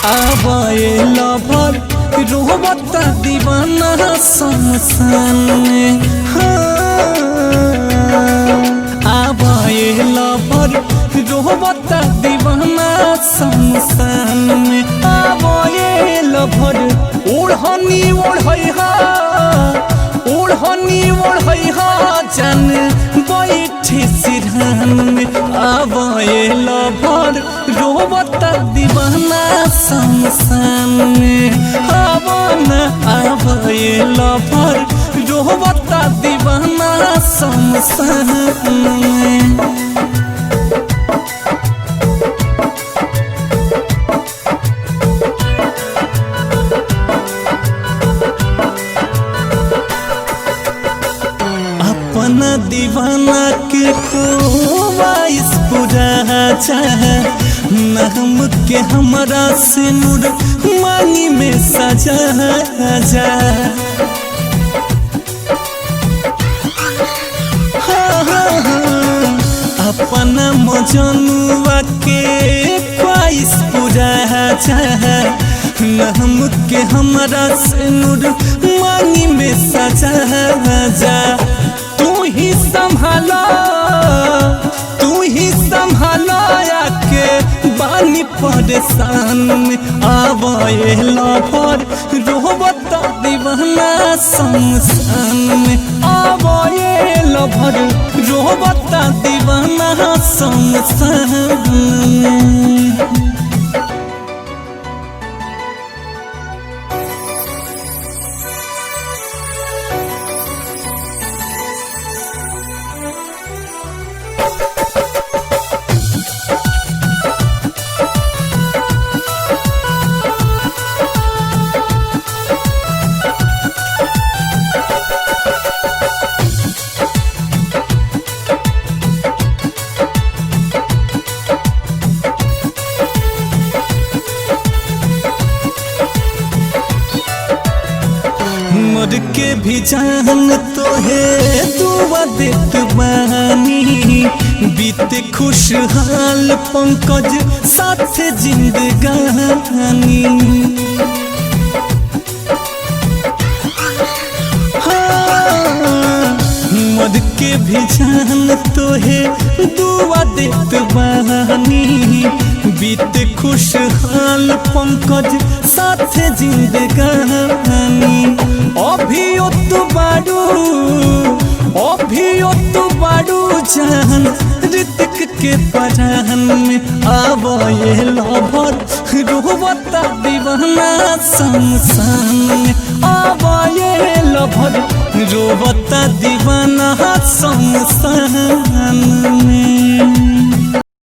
आवाए लवर रोबता दीवाना शमशान में। आवाए लवर रोबता दीवाना शमशान में। आवाए लवर ओढ़नी ओढ़ैहा ओढ़नी ओढ़ैहा जान बैठे सिरहान में। आवाए लवर रोबता दीवाना शमशान में। आवाना आवाए लवर रोबता दीवाना शमशान में। अपना दीवाना के खोवाइस पूरा चाह नाम के हमरा से नूर मांगी में सजा जा। अपना मजनुआ के ख्वाइस पूरा चाह नाम के हमरा से नूर मांगी में सजा जा। तू ही संभाला के बानी परेशान में। आवाए लवर रोबता दीवाना शमशान में। आवाए लवर रोबता दीवाना शमशान में। मर के भी जान तो है दुआ देत बानी। बीते खुशहाल पंकज साथ जिंदगानी। मर के भी जान तो है दुआ देत बानी। बीते खुशहाल पंकज साथ जिंदगानी। अभियो तू बारू जान ऋतिक के परान में। आवाए लवर रोबता दीवाना शमशान में। आवाए लवर रोबता दीवाना शमशान में।